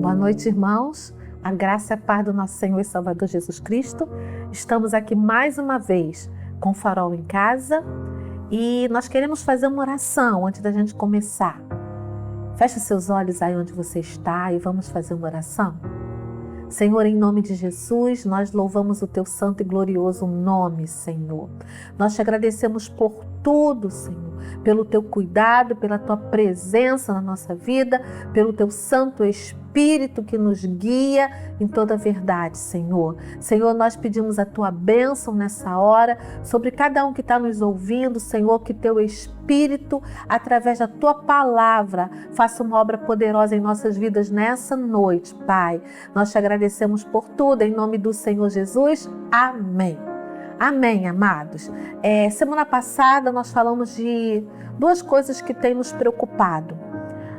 Boa noite, irmãos. A graça e a paz do nosso Senhor e Salvador Jesus Cristo. Estamos aqui mais uma vez com o Farol em Casa e nós queremos fazer uma oração antes da gente começar. Feche seus olhos aí onde você está e vamos fazer uma oração. Senhor, em nome de Jesus, nós louvamos o Teu santo e glorioso nome, Senhor. Nós te agradecemos por tudo, Senhor, pelo Teu cuidado, pela Tua presença na nossa vida, pelo Teu Santo Espírito que nos guia em toda a verdade, Senhor. Senhor, nós pedimos a Tua bênção nessa hora sobre cada um que está nos ouvindo, Senhor, que Teu Espírito, através da Tua palavra, faça uma obra poderosa em nossas vidas nessa noite, Pai. Nós te agradecemos por tudo, em nome do Senhor Jesus. Amém. Amém, amados. Semana passada nós falamos de duas coisas que têm nos preocupado.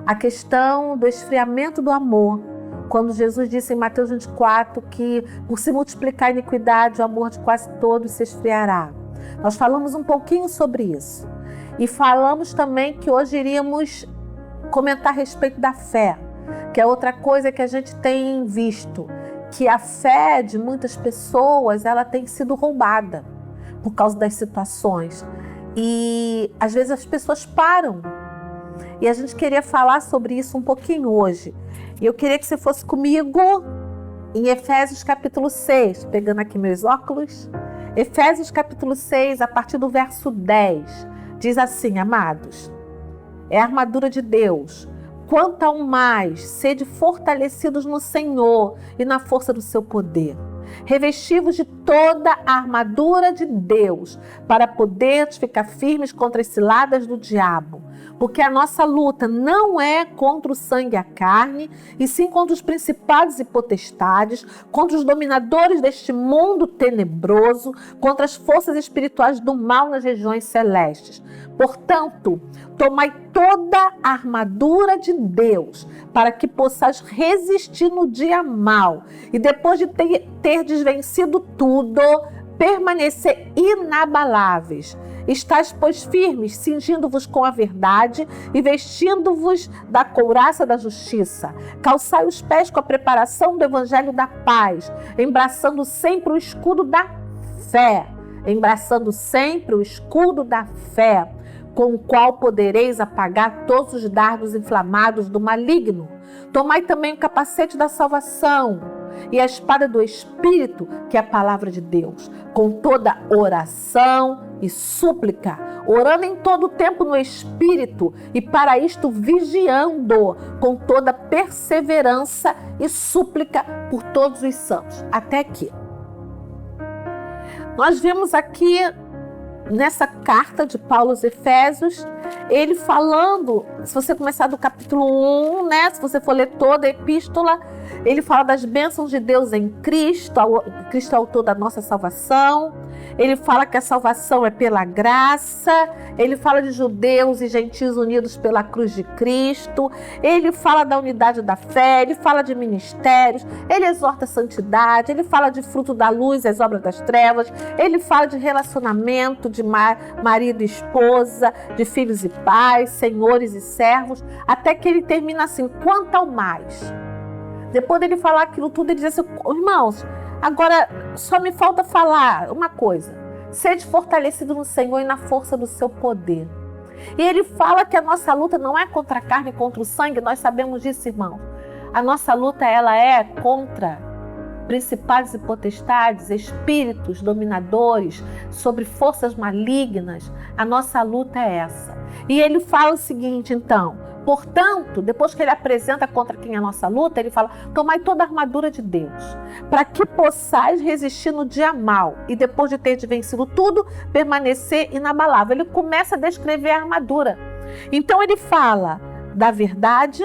A questão do esfriamento do amor, quando Jesus disse em Mateus 24 que por se multiplicar a iniquidade, o amor de quase todos se esfriará. Nós falamos um pouquinho sobre isso. E falamos também que hoje iríamos comentar a respeito da fé, que é outra coisa que a gente tem visto, que a fé de muitas pessoas ela tem sido roubada por causa das situações. E às vezes as pessoas param. E a gente queria falar sobre isso um pouquinho hoje. E eu queria que você fosse comigo em Efésios capítulo 6, pegando aqui meus óculos. Efésios capítulo 6, a partir do verso 10, diz assim, amados, é a armadura de Deus. Quanto ao mais, sede fortalecidos no Senhor e na força do seu poder. Revestivos de toda a armadura de Deus, para poderes ficar firmes contra as ciladas do diabo. Porque a nossa luta não é contra o sangue e a carne, e sim contra os principados e potestades, contra os dominadores deste mundo tenebroso, contra as forças espirituais do mal nas regiões celestes. Portanto, tomai toda a armadura de Deus, para que possais resistir no dia mau, e depois de ter desvencido tudo, permanecer inabaláveis. Estais, pois, firmes, cingindo-vos com a verdade e vestindo-vos da couraça da justiça. Calçai os pés com a preparação do evangelho da paz, embraçando sempre o escudo da fé. Embraçando sempre o escudo da fé, com o qual podereis apagar todos os dardos inflamados do maligno. Tomai também o capacete da salvação e a espada do Espírito, que é a palavra de Deus, com toda oração e súplica, orando em todo o tempo no Espírito, e para isto vigiando com toda perseverança e súplica por todos os santos. Até aqui. Nós vimos aqui nessa carta de Paulo aos Efésios, ele falando, se você começar do capítulo 1, né, se você for ler toda a epístola, ele fala das bênçãos de Deus em Cristo, Cristo é o autor da nossa salvação, ele fala que a salvação é pela graça, ele fala de judeus e gentios unidos pela cruz de Cristo, ele fala da unidade da fé, ele fala de ministérios, ele exorta a santidade, ele fala de fruto da luz e as obras das trevas, ele fala de relacionamento de marido e esposa, de filhos e pais, senhores e servos, até que ele termina assim, quanto ao mais. Depois dele falar aquilo tudo, ele diz assim, irmãos, agora só me falta falar uma coisa, sede fortalecido no Senhor e na força do seu poder. E ele fala que a nossa luta não é contra a carne e contra o sangue, nós sabemos disso, irmão. A nossa luta, ela é contra principados e potestades, espíritos dominadores, sobre forças malignas. A nossa luta é essa. E ele fala o seguinte, então, portanto, depois que ele apresenta contra quem é a nossa luta, ele fala, tomai toda a armadura de Deus, para que possais resistir no dia mau, e depois de ter vencido tudo, permanecer inabalável. Ele começa a descrever a armadura. Então ele fala da verdade,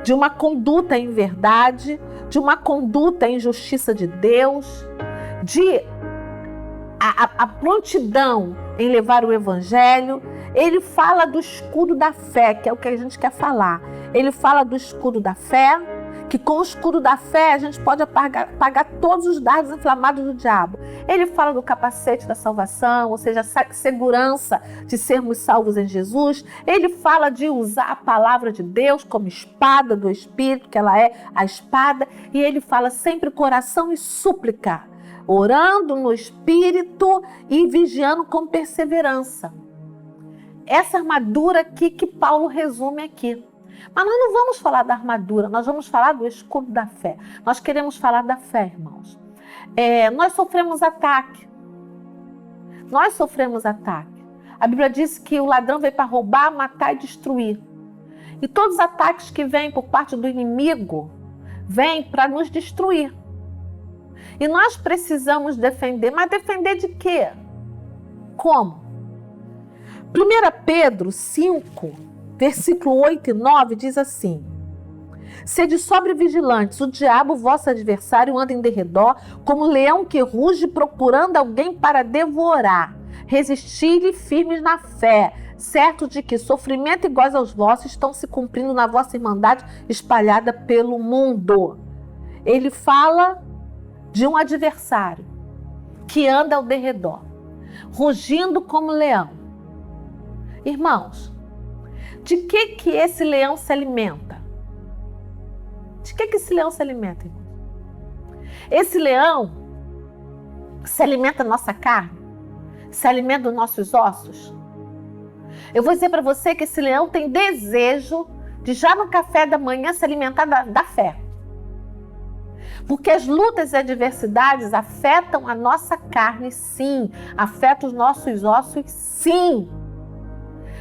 de uma conduta em verdade, de uma conduta em justiça de Deus, de a prontidão em levar o evangelho. Ele fala do escudo da fé, que é o que a gente quer falar. Ele fala do escudo da fé, que com o escudo da fé a gente pode apagar todos os dardos inflamados do diabo. Ele fala do capacete da salvação, ou seja, a segurança de sermos salvos em Jesus. Ele fala de usar a palavra de Deus como espada do Espírito, que ela é a espada. E ele fala sempre com oração e súplica, orando no Espírito e vigiando com perseverança. Essa armadura aqui que Paulo resume aqui. Mas nós não vamos falar da armadura, nós vamos falar do escudo da fé. Nós queremos falar da fé, irmãos. Nós sofremos ataque. Nós sofremos ataque. A Bíblia diz que o ladrão veio para roubar, matar e destruir. E todos os ataques que vêm por parte do inimigo, vêm para nos destruir. E nós precisamos defender. Mas defender de quê? Como? 1 Pedro 5, versículo 8 e 9 diz assim: sede sobrevigilantes, o diabo, vosso adversário, anda em derredor, como leão que ruge, procurando alguém para devorar. Resisti-lhe firmes na fé, certo de que sofrimento iguais aos vossos estão se cumprindo na vossa irmandade espalhada pelo mundo. Ele fala de um adversário que anda ao derredor, rugindo como leão. Irmãos, de que esse leão se alimenta? De que esse leão se alimenta, irmão? Esse leão se alimenta da nossa carne? Se alimenta dos nossos ossos? Eu vou dizer para você que esse leão tem desejo de já no café da manhã se alimentar da fé. Porque as lutas e adversidades afetam a nossa carne, sim. Afetam os nossos ossos, sim.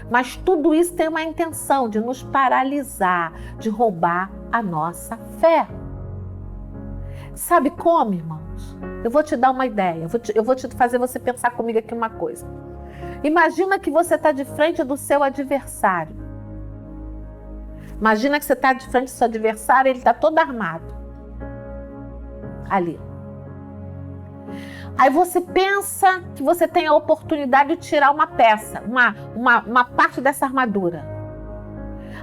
Mas tudo isso tem uma intenção de nos paralisar, de roubar a nossa fé. Sabe como, irmãos? Eu vou te dar uma ideia, eu vou te fazer você pensar comigo aqui uma coisa. Imagina que você está de frente do seu adversário. Imagina que você está de frente do seu adversário, ele está todo armado. Ali. Aí você pensa que você tem a oportunidade de tirar uma peça, uma parte dessa armadura.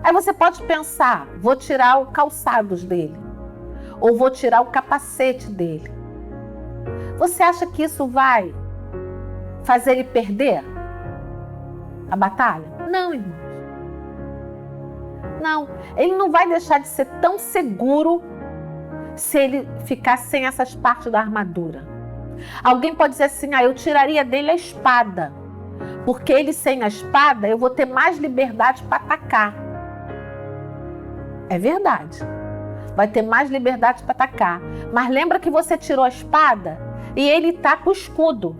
Aí você pode pensar, vou tirar os calçados dele, ou vou tirar o capacete dele. Você acha que isso vai fazer ele perder a batalha? Não, irmãos. Não, ele não vai deixar de ser tão seguro se ele ficar sem essas partes da armadura. Alguém pode dizer assim, eu tiraria dele a espada, porque ele sem a espada eu vou ter mais liberdade para atacar. É verdade, vai ter mais liberdade para atacar. Mas lembra que você tirou a espada e ele está com o escudo.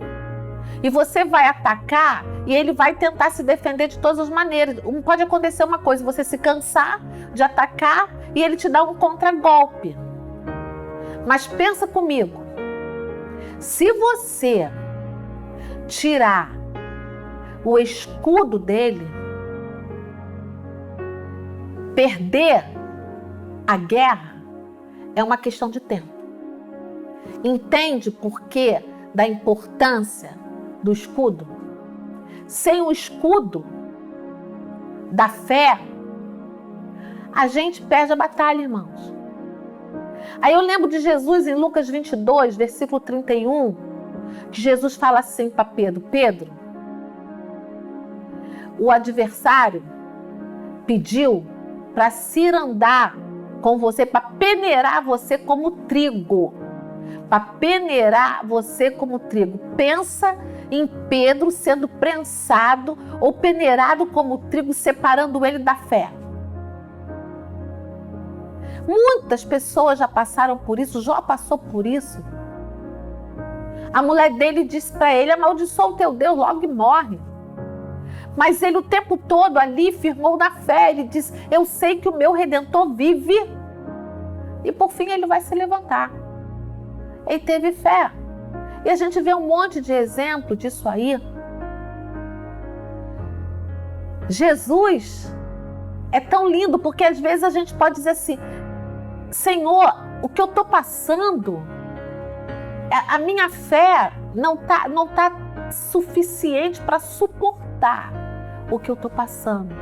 E você vai atacar e ele vai tentar se defender de todas as maneiras. Pode acontecer uma coisa, você se cansar de atacar e ele te dá um contragolpe. Mas pensa comigo. Se você tirar o escudo dele, perder a guerra é uma questão de tempo. Entende por que da importância do escudo? Sem o escudo da fé, a gente perde a batalha, irmãos. Aí eu lembro de Jesus em Lucas 22, versículo 31, que Jesus fala assim para Pedro: Pedro, o adversário pediu para se andar com você, para peneirar você como trigo. Para peneirar você como trigo. Pensa em Pedro sendo prensado ou peneirado como trigo, separando ele da fé. Muitas pessoas já passaram por isso, Jó passou por isso. A mulher dele disse para ele: amaldiçoa o teu Deus, logo morre. Mas ele o tempo todo ali firmou na fé. Ele disse: eu sei que o meu Redentor vive. E por fim ele vai se levantar. Ele teve fé. E a gente vê um monte de exemplo disso aí. Jesus é tão lindo, porque às vezes a gente pode dizer assim: Senhor, o que eu estou passando, a minha fé não tá suficiente para suportar o que eu estou passando.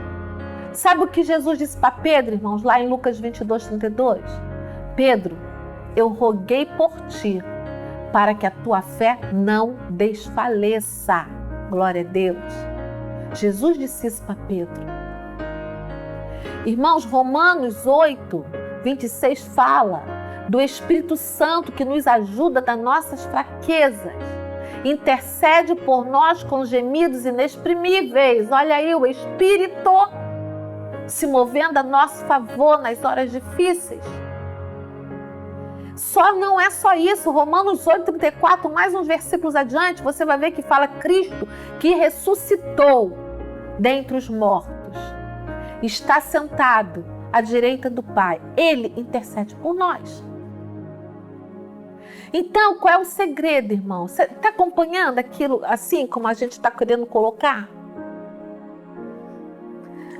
Sabe o que Jesus disse para Pedro, irmãos, lá em Lucas 22, 32? Pedro, eu roguei por ti, para que a tua fé não desfaleça. Glória a Deus. Jesus disse isso para Pedro. Irmãos, Romanos 8, 26 fala do Espírito Santo que nos ajuda das nossas fraquezas. Intercede por nós com gemidos inexprimíveis. Olha aí o Espírito se movendo a nosso favor nas horas difíceis. Não é só isso. Romanos 8, 34, mais uns versículos adiante, você vai ver que fala Cristo que ressuscitou dentre os mortos. Está sentado à direita do Pai. Ele intercede por nós. Então, qual é o segredo, irmão? Você está acompanhando aquilo assim como a gente está querendo colocar?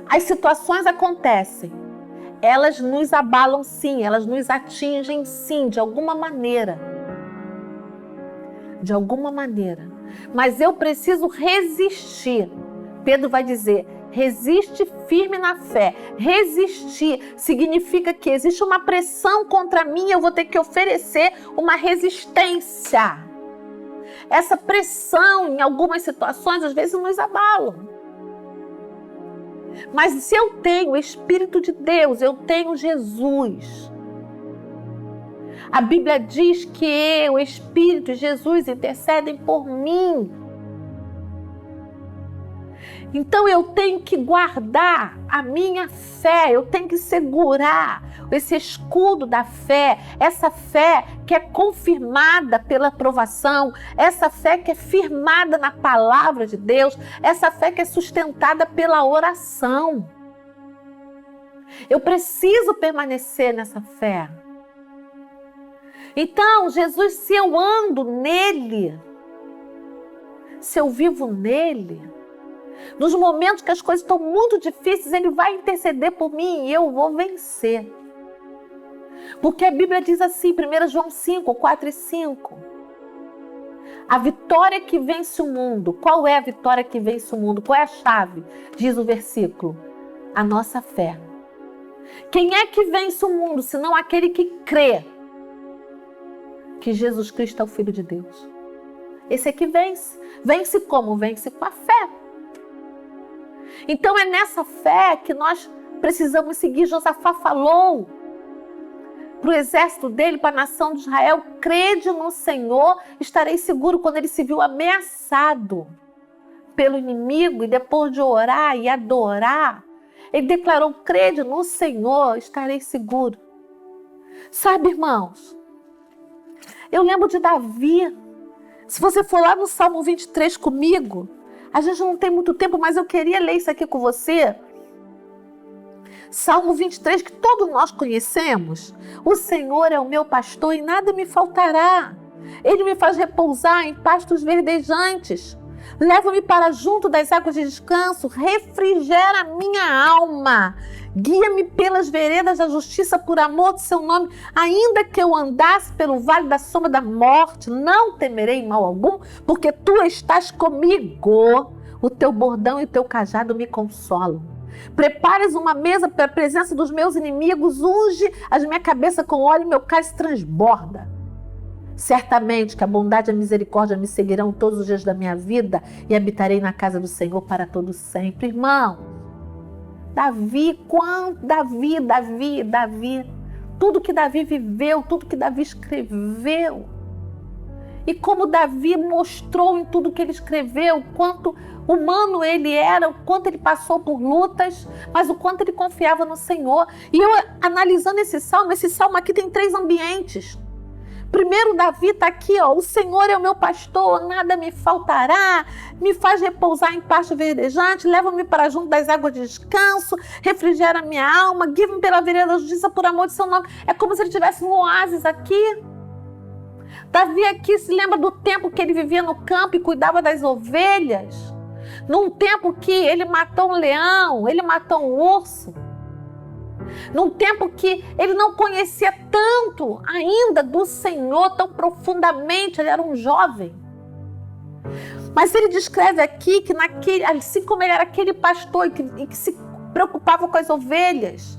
As situações acontecem. Elas nos abalam sim, elas nos atingem sim, de alguma maneira. De alguma maneira. Mas eu preciso resistir. Pedro vai dizer, resiste firme na fé. Resistir significa que existe uma pressão contra mim, eu vou ter que oferecer uma resistência. Essa pressão, em algumas situações, às vezes nos abalam. Mas se eu tenho o Espírito de Deus, eu tenho Jesus. A Bíblia diz que o Espírito e Jesus intercedem por mim. Então eu tenho que guardar a minha fé, eu tenho que segurar esse escudo da fé, essa fé que é confirmada pela aprovação, essa fé que é firmada na palavra de Deus, essa fé que é sustentada pela oração. Eu preciso permanecer nessa fé. Então, Jesus, se eu ando nele, se eu vivo nele, nos momentos que as coisas estão muito difíceis, ele vai interceder por mim e eu vou vencer. Porque a Bíblia diz assim, 1 João 5, 4 e 5. A vitória que vence o mundo. Qual é a vitória que vence o mundo? Qual é a chave? Diz o versículo. A nossa fé. Quem é que vence o mundo, senão aquele que crê que Jesus Cristo é o Filho de Deus? Esse é que vence. Vence como? Vence com a fé. Então é nessa fé que nós precisamos seguir. Josafá falou para o exército dele, para a nação de Israel, crede no Senhor, estarei seguro. Quando ele se viu ameaçado pelo inimigo e depois de orar e adorar, ele declarou, crede no Senhor, estarei seguro. Sabe, irmãos, eu lembro de Davi. Se você for lá no Salmo 23 comigo, a gente não tem muito tempo, mas eu queria ler isso aqui com você. Salmo 23, que todos nós conhecemos. O Senhor é o meu pastor e nada me faltará. Ele me faz repousar em pastos verdejantes. Leva-me para junto das águas de descanso. Refrigera a minha alma. Guia-me pelas veredas da justiça por amor do seu nome. Ainda que eu andasse pelo vale da sombra da morte, não temerei mal algum, porque tu estás comigo. O teu bordão e o teu cajado me consolam. Prepares uma mesa para a presença dos meus inimigos, unge a minha cabeça com óleo e meu cálice transborda. Certamente que a bondade e a misericórdia me seguirão todos os dias da minha vida e habitarei na casa do Senhor para todo sempre. Irmão, Davi, tudo que Davi viveu, tudo que Davi escreveu. E como Davi mostrou em tudo que ele escreveu, o quanto humano ele era, o quanto ele passou por lutas, mas o quanto ele confiava no Senhor. E eu analisando esse salmo aqui tem 3 ambientes. Primeiro, Davi está aqui, ó, o Senhor é o meu pastor, nada me faltará, me faz repousar em pasto verdejante, leva-me para junto das águas de descanso, refrigera minha alma, guia-me pela vereda da justiça por amor de seu nome. É como se ele tivesse um oásis aqui. Davi aqui se lembra do tempo que ele vivia no campo e cuidava das ovelhas, num tempo que ele matou um leão, ele matou um urso, num tempo que ele não conhecia tanto ainda do Senhor, tão profundamente, ele era um jovem. Mas ele descreve aqui que assim como ele era aquele pastor e que se preocupava com as ovelhas,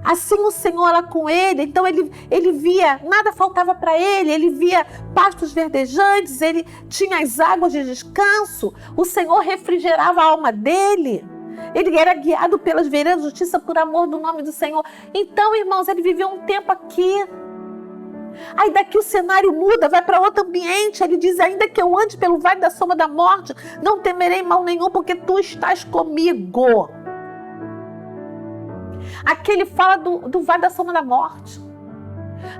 Assim o Senhor era com ele, então ele via, nada faltava para ele via pastos verdejantes, ele tinha as águas de descanso, o Senhor refrigerava a alma dele, ele era guiado pelas veredas de justiça por amor do nome do Senhor. Então, irmãos, ele viveu um tempo aqui. Aí daqui o cenário muda, vai para outro ambiente, ele diz, ainda que eu ande pelo vale da sombra da morte, não temerei mal nenhum, porque tu estás comigo. Aqui ele fala do vale da sombra da morte.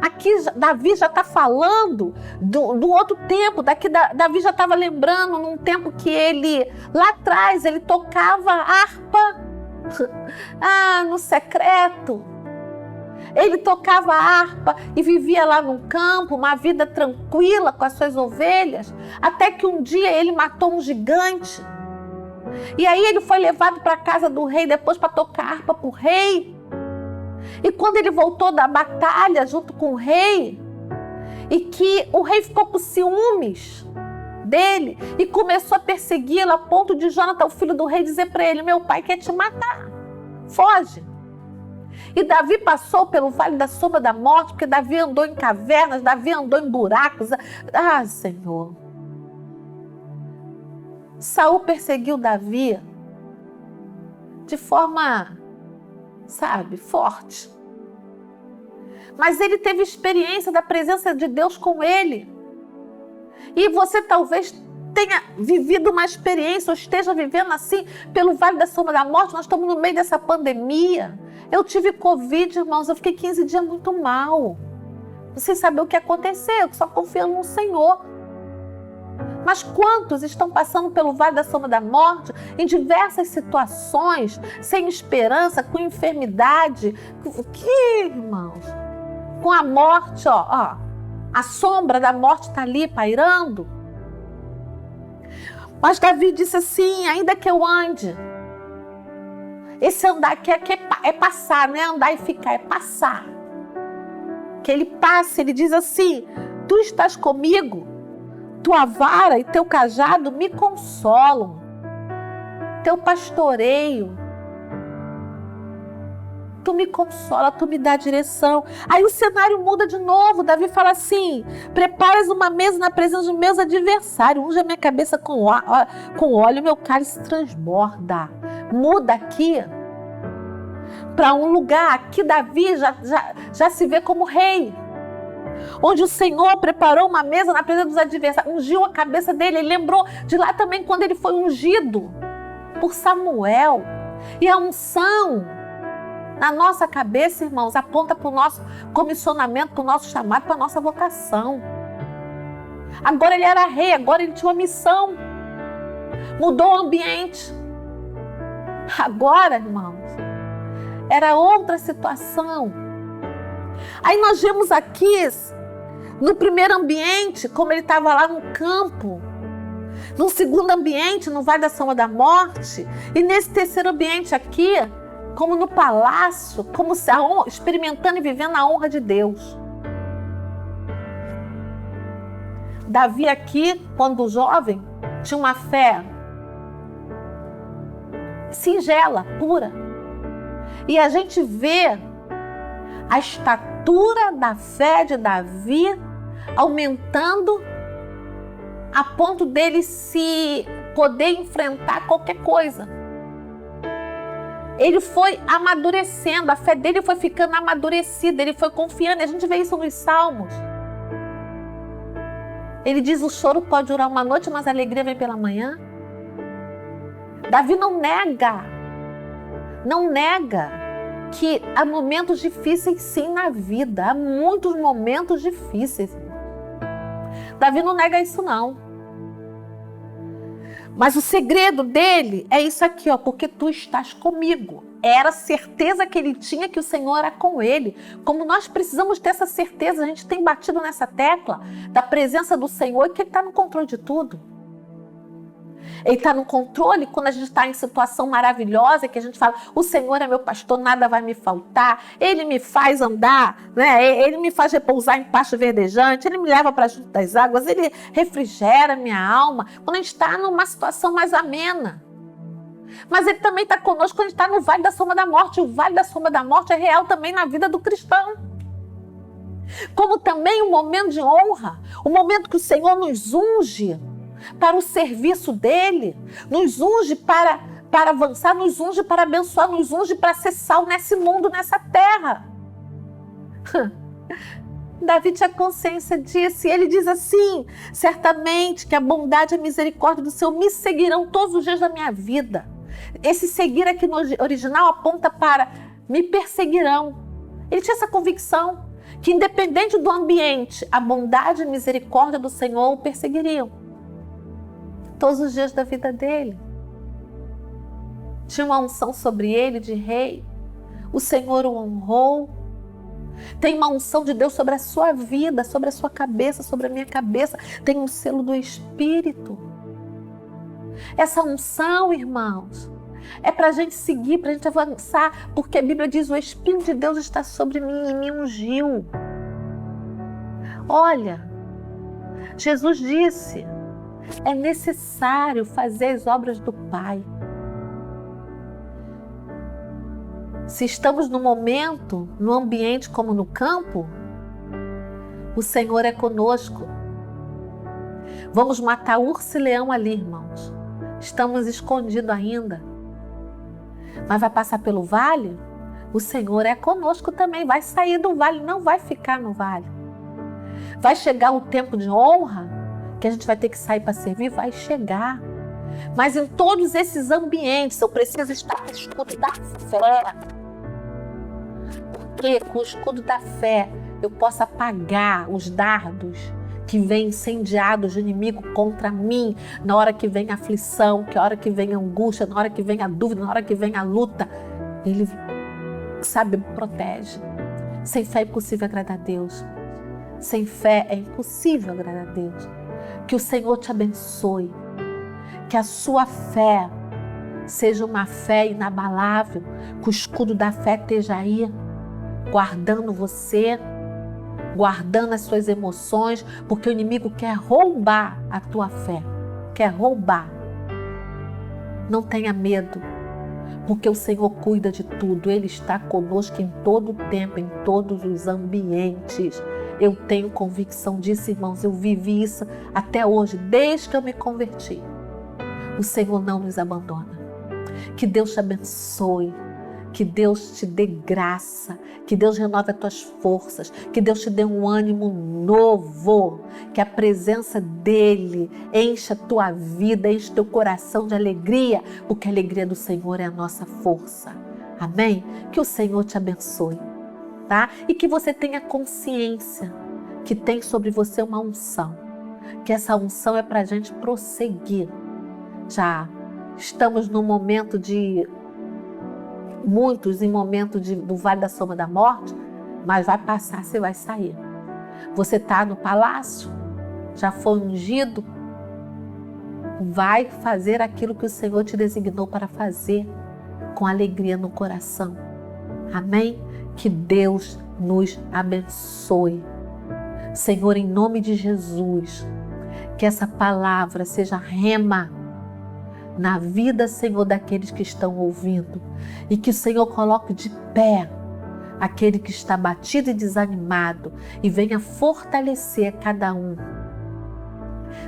Aqui Davi já está falando do outro tempo. Daqui Davi já estava lembrando num tempo que ele, lá atrás, ele tocava harpa no secreto. Ele tocava harpa e vivia lá no campo, uma vida tranquila com as suas ovelhas, até que um dia ele matou um gigante. E aí ele foi levado para a casa do rei depois para tocar harpa para o rei. E quando ele voltou da batalha junto com o rei, e que o rei ficou com ciúmes dele e começou a persegui-lo a ponto de Jonathan, o filho do rei, dizer para ele, meu pai quer te matar, foge. E Davi passou pelo vale da sombra da morte, porque Davi andou em cavernas, Davi andou em buracos. Senhor. Saul perseguiu Davi de forma, forte. Mas ele teve experiência da presença de Deus com ele. E você talvez tenha vivido uma experiência, ou esteja vivendo assim, pelo vale da sombra da morte. Nós estamos no meio dessa pandemia. Eu tive Covid, irmãos, eu fiquei 15 dias muito mal. Sem saber o que aconteceu, só confiando no Senhor. Mas quantos estão passando pelo vale da sombra da morte, em diversas situações, sem esperança, com enfermidade? Irmãos? Com a morte, a sombra da morte está ali pairando. Mas Davi disse assim, ainda que eu ande, esse andar aqui é passar, não é andar e ficar, é passar. Que ele passe, ele diz assim, tu estás comigo, tua vara e teu cajado me consolam, teu pastoreio, tu me consola, tu me dá direção. Aí o cenário muda de novo, Davi fala assim, preparas uma mesa na presença dos meus adversários, unge a minha cabeça com óleo, meu cálice transborda. Muda aqui para um lugar, aqui Davi já se vê como rei, onde o Senhor preparou uma mesa na presença dos adversários, ungiu a cabeça dele. Ele lembrou de lá também quando ele foi ungido por Samuel. E a unção na nossa cabeça, irmãos, aponta para o nosso comissionamento, para o nosso chamado, para a nossa vocação. Agora ele era rei, agora ele tinha uma missão, mudou o ambiente. Agora, irmãos, era outra situação. Aí nós vemos aqui, no primeiro ambiente, como ele estava lá no campo. No segundo ambiente, no vale da sombra da morte. E nesse terceiro ambiente aqui, como no palácio, como experimentando e vivendo a honra de Deus. Davi aqui, quando jovem, tinha uma fé singela, pura. E a gente vê a estatura da fé de Davi aumentando a ponto dele se poder enfrentar qualquer coisa. Ele foi amadurecendo, a fé dele foi ficando amadurecida, ele foi confiando. A gente vê isso nos Salmos. Ele diz, o choro pode durar uma noite, mas a alegria vem pela manhã. Davi não nega que há momentos difíceis sim na vida, há muitos momentos difíceis. Davi não nega isso não. Mas o segredo dele é isso aqui, porque tu estás comigo. Era a certeza que ele tinha que o Senhor era com ele. Como nós precisamos ter essa certeza, a gente tem batido nessa tecla da presença do Senhor, que ele está no controle de tudo. Ele está no controle quando a gente está em situação maravilhosa, que a gente fala, o Senhor é meu pastor, nada vai me faltar, Ele me faz andar, né? Ele me faz repousar em pasto verdejante, Ele me leva para junto das águas, Ele refrigera minha alma. Quando a gente está numa situação mais amena. Mas Ele também está conosco quando a gente está no vale da sombra da morte. O vale da sombra da morte é real também na vida do cristão. Como também um momento de honra, o momento que o Senhor nos unge para o serviço dEle, nos unge para avançar, nos unge para abençoar, nos unge para ser sal nesse mundo, nessa terra. Davi tinha consciência disso, e ele diz assim: certamente que a bondade e a misericórdia do Senhor me seguirão todos os dias da minha vida. Esse seguir aqui no original aponta para me perseguirão. Ele tinha essa convicção que, independente do ambiente, a bondade e a misericórdia do Senhor o perseguiriam todos os dias da vida dele. Tinha uma unção sobre ele de rei. O Senhor o honrou. Tem uma unção de Deus sobre a sua vida, sobre a sua cabeça, sobre a minha cabeça. Tem um selo do Espírito. Essa unção, irmãos, é para a gente seguir, para a gente avançar, porque a Bíblia diz: o Espírito de Deus está sobre mim e me ungiu. Olha, Jesus disse: é necessário fazer as obras do Pai. Se estamos no momento, no ambiente como no campo, o Senhor é conosco. Vamos matar urso e leão ali, irmãos. Estamos escondidos ainda. Mas vai passar pelo vale? O Senhor é conosco também. Vai sair do vale, não vai ficar no vale. Vai chegar o tempo de honra, que a gente vai ter que sair para servir? Vai chegar. Mas em todos esses ambientes, eu preciso estar com o escudo da fé. Porque com o escudo da fé eu posso apagar os dardos que vêm incendiados de inimigo contra mim, na hora que vem a aflição, na hora que vem a angústia, na hora que vem a dúvida, na hora que vem a luta. Ele, sabe, protege. Sem fé é impossível agradar a Deus. Sem fé é impossível agradar a Deus. Que o Senhor te abençoe. Que a sua fé seja uma fé inabalável, que o escudo da fé esteja aí, guardando você, guardando as suas emoções, porque o inimigo quer roubar a tua fé, quer roubar. Não tenha medo, porque o Senhor cuida de tudo, Ele está conosco em todo o tempo, em todos os ambientes. Eu tenho convicção disso, irmãos, eu vivi isso até hoje, desde que eu me converti. O Senhor não nos abandona. Que Deus te abençoe, que Deus te dê graça, que Deus renove as tuas forças, que Deus te dê um ânimo novo, que a presença dEle encha a tua vida, enche teu coração de alegria, porque a alegria do Senhor é a nossa força. Amém? Que o Senhor te abençoe, tá? E que você tenha consciência que tem sobre você uma unção, que essa unção é para a gente prosseguir. Já estamos num momento de muitos em momento do vale da sombra da morte, mas vai passar, você vai sair. Você está no palácio, já foi ungido, vai fazer aquilo que o Senhor te designou para fazer, com alegria no coração. Amém? Que Deus nos abençoe. Senhor, em nome de Jesus, que essa palavra seja rema na vida, Senhor, daqueles que estão ouvindo, e que o Senhor coloque de pé aquele que está batido e desanimado e venha fortalecer cada um.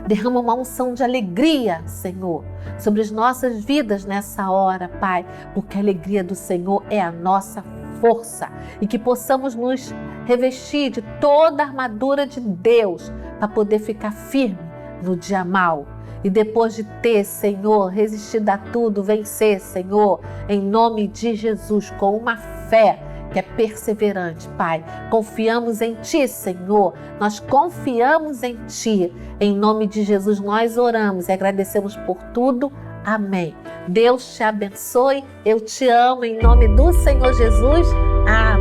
Derrama uma unção de alegria, Senhor, sobre as nossas vidas nessa hora, Pai, porque a alegria do Senhor é a nossa força, e que possamos nos revestir de toda a armadura de Deus para poder ficar firme no dia mau. E depois de ter, Senhor, resistido a tudo, vencer, Senhor, em nome de Jesus, com uma fé que é perseverante, Pai. Confiamos em Ti, Senhor. Nós confiamos em Ti. Em nome de Jesus, nós oramos e agradecemos por tudo. Amém. Deus te abençoe. Eu te amo em nome do Senhor Jesus. Amém.